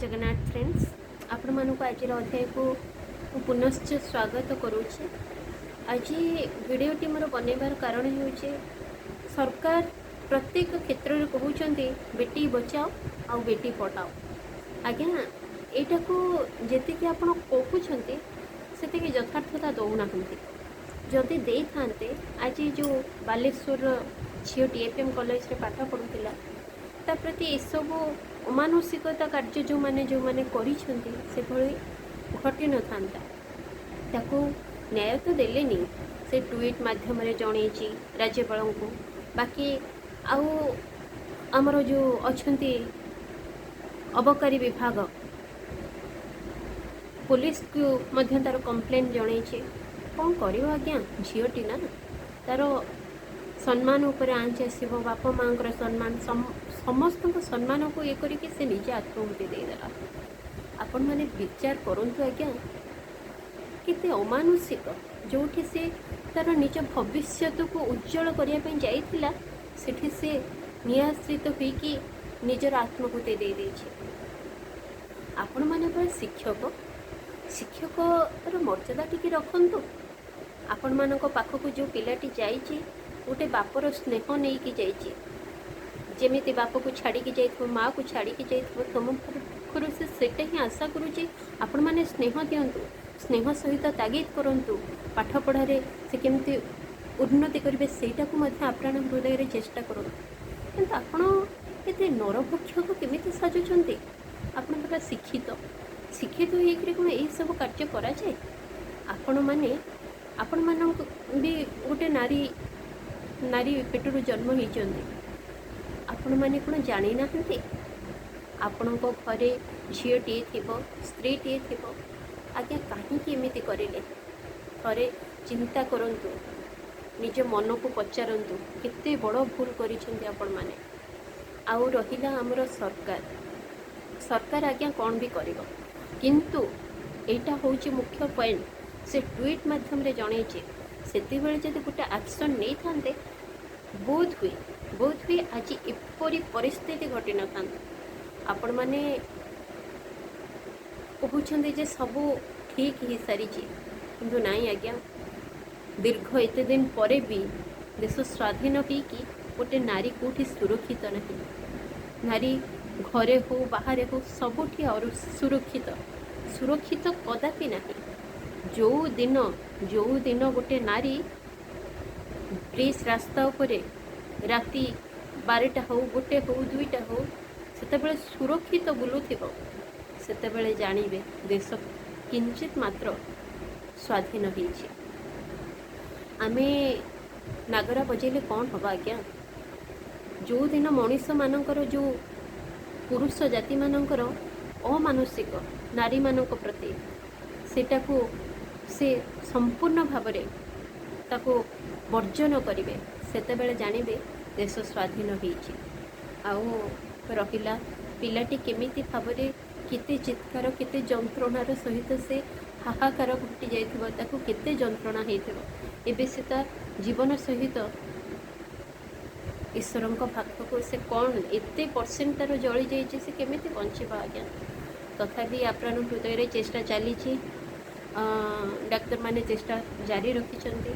Jagannath friends आपण मानक आज अध्याय को पुनश्च स्वागत करुचे। आज भिडटी मोर बनैबार कारण हो सरकार प्रत्येक क्षेत्र में कहते बेटी बचाओ आ बेटी पढ़ाओ। आज्ञा यहाँ को जी आप कहते से यथार्थता दौना जदि दे था आज जो बालेश्वर झीटी एफएम कॉलेज रे पाठ पढ़ुला ता प्रति एसबू अमानुषिकता कार्य जो मैंने से घटी न था न्याय तो देलेनी से ट्वीट माध्यम जन राज्यपाल को बाकी आउ आमर जो अच्छा अबकारी विभाग पुलिस को मध्य तार कंप्लेन जन कौन कर आज्ञा झीटी ना तार सम्मान उपर आँच आसो बाप माँ सम्मान समस्त सम्मान को ये करके से निजे आत्महत्या देदेला। आपण मैंने विचार करंतु आज्ञा केते अमानुषिक जो से तार निज भविष्य को उज्जवल करने जाइथिला सेठी से नियाश्रित होइकी निजर आत्महत्या दे देछि। आपण माने पर शिक्षक शिक्षकर मर्यादा टिके रखंतु। आपण मानक पाखक जो पिलाटी जाइछि गोटे बापर स्नेह नहीं कि जाइछि जेमिति बाप को छाड़ी की जाइथो माँ को छाड़ी की जाइथो तुम पाखर से सेटा ही आशा करुचे आपण माने स्नेह दियंतु स्नेह सहित तागिद करंतु पाठ पढ़ारे से केमती उन्नति करेंगे सेटा को मध्य आपण हृदय रे चेष्टा करंतु किंतु आपण एते नरभक्षक केमिति साजुचंती। आपण बड़ा शिक्षित शिक्षित होइकरी कोन एही सब कार्य करा जाय। आपण माने आपण मानक भी गोटे नारी नारी पेटरू जन्म होइचंती आपण माने कोन जानि नाहंती आपण को घरे झीटी थिबो स्त्रीटी थिबो आज्ञा कहीं एमती करेले थरे चिंता करंतु निज मन को पचारंतु केते बड़ भूल करिसेंती आपण माने। आउ रहिला हमर सरकार सरकार आज्ञा कौन भी करिवो किंतु एटा होची मुख्य पॉइंट से ट्वीट माध्यम रे जणैछि सेति बेले जदि गोटे एक्शन नहीं थांते बोध हुए आज एपरी परिस्थिति घटी न था। आपण माने कहते जे सबू ठीक ही सारी किंतु नाई आज्ञा दीर्घ एते दिन परे भी देश स्वाधीन होगी गोटे नारी कोठी सुरक्षित नहीं नारी घरे हो बाहर हो सबुठी और सुरक्षित सुरक्षित कदापि नहीं। जो दिन गोटे नारी ब्रिज रास्ता उपरे राति 12टा हो गोटे हो 2टा हो सेतेबेले सुरक्षित बुलुथिबो सेतेबेले जानिबे देश किंचित मात्र स्वाधीन होइछि। आमे नागरा बजेले कौन हबा आज्ञा जो दिन मनीष मानकर जो पुरुष जाति मानकर अमानुषिक नारी मानक प्रति सेटाको से संपूर्ण भावरे ताको वर्जन करेंगे सेतेबेले जानिबे देश स्वाधीन होइछि। आउ रहिला पिलाटी केमिति भावरे केते चित्कार केते जंत्रणार सहित से हाहाकार घटी जाइथिबो ताको केते जंत्रणा हेइथिबो एबे से ता जीवन सहित ईश्वरंक पाखक से कौन एते परसेंट तार जली जाइछि से केमिति बंचिबा आज्ञा। तथापि आपण हृदय रे चेष्टा चली डाक्तर माने चेष्टा जारी रखिछन्ती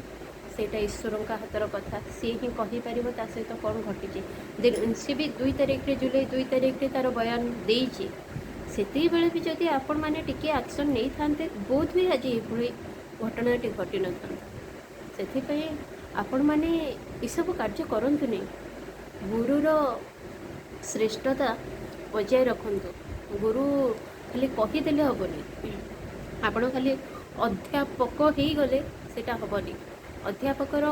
सेटा ईश्वर का हाथर कथा सी ही कहीपर ता सहित कौन घटी सी भी 2 तारिख रे जुलाई 2 तारिख रे तार बयान देइछि सेती बेले भी जदि आपण माने टिके एक्शन नहीं थांते बोध भी आज ये घटनाटी घटी न था। सेथिपई आपण माने ई सब कार्य करंतु नहीं गुरुर श्रेष्ठता बजाय रखंतु। गुरु खाली कहीदेले हेनी आपण खाली अध्यापक हो गले सेटा हेनी अध्यापकर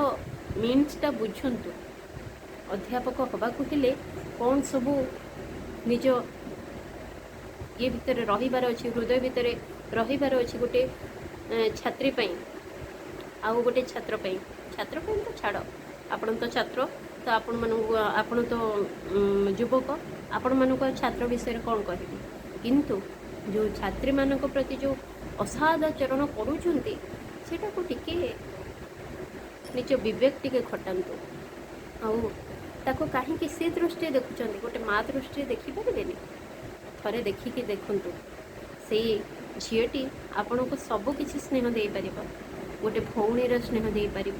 मीन्सटा बुझंतु अध्यापक हवाकू हेले कौन सबू निज ये भितर रहिबार अछि हृदय भितर रहिबार अछि गोटे छात्री पई आउ गोटे छात्र पई तो छाड़ आपण तो छात्र तो आपण तो युवक आपण मानक छात्र विषय कौन कहबी किंतु जो छात्री मानक प्रति जो असादाचरण करूछंती सेटा को टिके निज विवेक टिके खटांतु आउ ताको कहीं से दृष्टि देखुं गोटे माँ दृष्टि देखिपारे ଥରେ ଦେଖିକି ଦେଖନ୍ତୁ, ସେଇ ଝିଅଟି ଆପଣଙ୍କୁ ସବୁ କିଛି ସ୍ନେହ ଦେଇପାରିବ। ଗୋଟେ ଭଉଣୀର ସ୍ନେହ ଦେଇପାରିବ,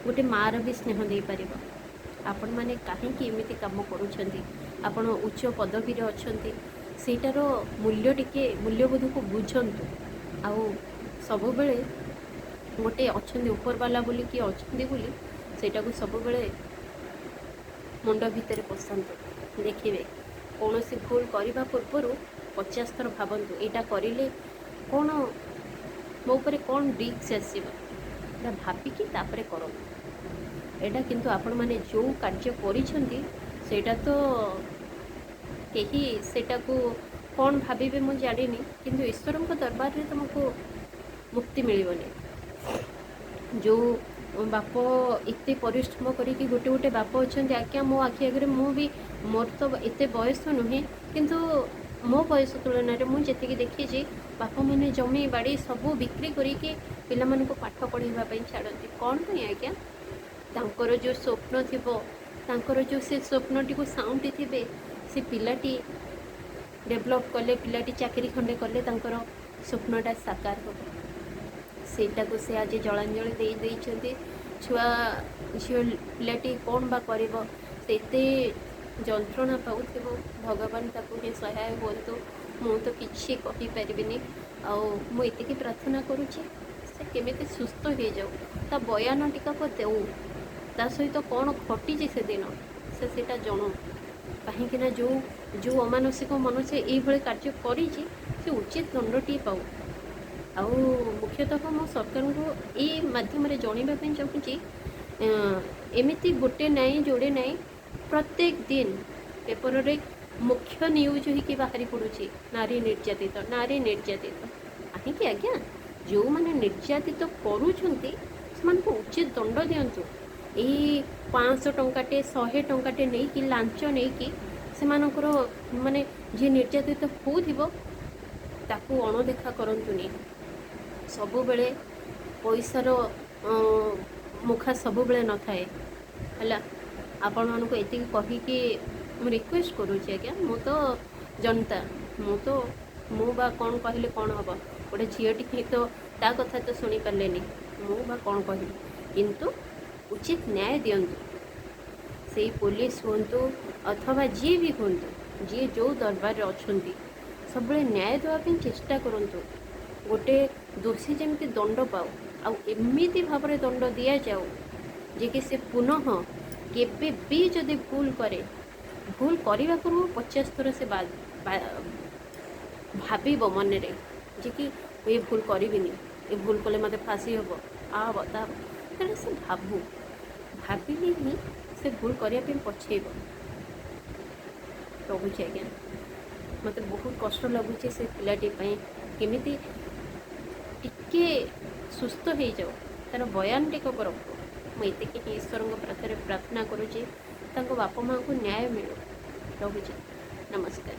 ଗୋଟେ ମାଆର ବି ସ୍ନେହ ଦେଇପାରିବ। ଆପଣମାନେ କାହିଁକି ଏମିତି କାମ କରୁଛନ୍ତି? ଆପଣ ଉଚ୍ଚ ପଦବୀରେ ଅଛନ୍ତି, ସେଇଟାର ମୂଲ୍ୟ ଟିକେ ମୂଲ୍ୟବୋଧକୁ ବୁଝନ୍ତୁ। ଆଉ ସବୁବେଳେ ଗୋଟେ ଅଛନ୍ତି ଉପରବାଲା ବୋଲି କିଏ ଅଛନ୍ତି ବୋଲି ସେଇଟାକୁ ସବୁବେଳେ ମୁଣ୍ଡ ଭିତରେ ପଶାନ୍ତୁ। ଦେଖିବେ କୌଣସି ଭୁଲ କରିବା ପୂର୍ବରୁ 50 ଥର ଭାବନ୍ତୁ, ଏଇଟା କରିଲେ କ'ଣ ମୋ ଉପରେ କ'ଣ ରିସ୍କ ଆସିବ, ଏଇଟା ଭାବିକି ତାପରେ କରନ୍ତୁ। ଏଇଟା କିନ୍ତୁ ଆପଣମାନେ ଯେଉଁ କାର୍ଯ୍ୟ କରିଛନ୍ତି ସେଇଟା ତ କେହି ସେଇଟାକୁ କ'ଣ ଭାବିବେ ମୁଁ ଜାଣିନି, କିନ୍ତୁ ଈଶ୍ୱରଙ୍କ ଦରବାରରେ ତୁମକୁ ମୁକ୍ତି ମିଳିବନି। ଯେଉଁ ବାପ ଏତେ ପରିଶ୍ରମ କରିକି ଗୋଟେ ଗୋଟେ ବାପ ଅଛନ୍ତି, ଆଜ୍ଞା ମୋ ଆଖି ଆଗରେ, ମୁଁ ବି, ମୋର ତ ଏତେ ବୟସ ନୁହେଁ, କିନ୍ତୁ ମୋ ବୟସ ତୁଳନାରେ ମୁଁ ଯେତିକି ଦେଖିଛି, ବାପାମାନେ ଜମି ବାଡ଼ି ସବୁ ବିକ୍ରି କରିକି ପିଲାମାନଙ୍କୁ ପାଠ ପଢ଼ାଇବା ପାଇଁ ଛାଡ଼ନ୍ତି। କ'ଣ ପାଇଁ ଆଜ୍ଞା? ତାଙ୍କର ଯେଉଁ ସ୍ୱପ୍ନ ଥିବ, ତାଙ୍କର ଯେଉଁ ସେ ସ୍ୱପ୍ନଟିକୁ ସାଉଁଟିଥିବେ, ସେ ପିଲାଟି ଡେଭଲପ୍ କଲେ, ପିଲାଟି ଚାକିରି ଖଣ୍ଡେ କଲେ, ତାଙ୍କର ସ୍ୱପ୍ନଟା ସାକାର ହେବ। ସେଇଟାକୁ ସେ ଆଜି ଜଳାଞ୍ଜଳି ଦେଇଛନ୍ତି। ଛୁଆ ଝିଅ ପିଲାଟି କ'ଣ ବା କରିବ, ସେତେ ଯନ୍ତ୍ରଣା ପାଉଥିବ, ଭଗବାନ ତାକୁ ହିଁ ସହାୟ ହୁଅନ୍ତୁ। ମୁଁ ତ କିଛି କହିପାରିବିନି। ଆଉ ମୁଁ ଏତିକି ପ୍ରାର୍ଥନା କରୁଛି, ସେ କେମିତି ସୁସ୍ଥ ହେଇଯାଉ, ତା ବୟାନ ଟିକାକ ଦେଉ, ତା ସହିତ କ'ଣ ଘଟିଛି ସେଦିନ ସେ ସେଇଟା ଜଣାଉ। କାହିଁକିନା ଯେଉଁ ଅମାନସିକ ମନୁଷ୍ୟ ଏଇଭଳି କାର୍ଯ୍ୟ କରିଛି, ସେ ଉଚିତ ଦଣ୍ଡଟିଏ ପାଉ। ଆଉ ମୁଖ୍ୟତଃ ମୁଁ ସରକାରଙ୍କୁ ଏଇ ମାଧ୍ୟମରେ ଜଣାଇବା ପାଇଁ ଚାହୁଁଛି, ଏମିତି ଗୋଟେ ନାହିଁ ଯୋଡ଼େ ନାହିଁ, ପ୍ରତ୍ୟେକ ଦିନ ପେପରରେ ମୁଖ୍ୟ ନ୍ୟୁଜ୍ ହେଇକି ବାହାରି ପଡ଼ୁଛି ନାରୀ ନିର୍ଯାତିତ, ନାରୀ ନିର୍ଯାତିତ। କାହିଁକି ଆଜ୍ଞା? ଯେଉଁମାନେ ନିର୍ଯାତିତ କରୁଛନ୍ତି ସେମାନଙ୍କୁ ଉଚିତ ଦଣ୍ଡ ଦିଅନ୍ତୁ। ଏଇ 500 ଟଙ୍କାଟେ 100 ଟଙ୍କାଟେ ନେଇକି, ଲାଞ୍ଚ ନେଇକି ସେମାନଙ୍କର ମାନେ ଯିଏ ନିର୍ଯାତିତ ହେଉଥିବ ତାକୁ ଅଣଦେଖା କରନ୍ତୁନି। ସବୁବେଳେ ପଇସାର ମୁଖା ସବୁବେଳେ ନଥାଏ ହେଲା। ଆପଣମାନଙ୍କୁ ଏତିକି କହିକି ମୁଁ ରିକ୍ୱେଷ୍ଟ କରୁଛି ଆଜ୍ଞା, ମୁଁ ତ ଜନତା, ମୁଁ ବା କ'ଣ କହିଲେ କ'ଣ ହେବ? ଗୋଟେ ଝିଅଟି ହିଁ ତ ତା କଥା ତ ଶୁଣିପାରିଲେନି, ମୁଁ ବା କ'ଣ କହିବି? କିନ୍ତୁ ଉଚିତ ନ୍ୟାୟ ଦିଅନ୍ତୁ। ସେଇ ପୋଲିସ ହୁଅନ୍ତୁ ଅଥବା ଯିଏ ବି ହୁଅନ୍ତୁ, ଯିଏ ଯେଉଁ ଦରବାରରେ ଅଛନ୍ତି, ସବୁବେଳେ ନ୍ୟାୟ ଦେବା ପାଇଁ ଚେଷ୍ଟା କରନ୍ତୁ। ଗୋଟେ ଦୋଷୀ ଯେମିତି ଦଣ୍ଡ ପାଉ, ଆଉ ଏମିତି ଭାବରେ ଦଣ୍ଡ ଦିଆଯାଉ ଯେ କି ସେ ପୁନଃ କେବେ ବି ଯଦି ଭୁଲ କରେ, ଭୁଲ କରିବା ପୂର୍ବରୁ 50 ଥର ସେ ଭାବିବ ମନରେ ଯେ କି ଏ ଭୁଲ କରିବିନି, ଏ ଭୁଲ କଲେ ମୋତେ ଫାଶୀ ହେବ, ଆ ହେବ ତା ହେବ, ତେଣୁ ସେ ଭାବିଲେ ହିଁ ସେ ଭୁଲ କରିବା ପାଇଁ ପଛେଇବ। ରହୁଛି ଆଜ୍ଞା, ମୋତେ ବହୁତ କଷ୍ଟ ଲାଗୁଛି ସେ ପିଲାଟି ପାଇଁ। କେମିତି ଟିକେ ସୁସ୍ଥ ହେଇଯାଉ, ତା'ର ବୟାନ ଟିକକ ରଖୁ। ମୁଁ ଏତିକି ହିଁ ଈଶ୍ୱରଙ୍କ ପାଖରେ ପ୍ରାର୍ଥନା କରୁଛି, ତାଙ୍କ ବାପା ମାଆଙ୍କୁ ନ୍ୟାୟ ମିଳୁ। ରହୁଛି, ନମସ୍କାର।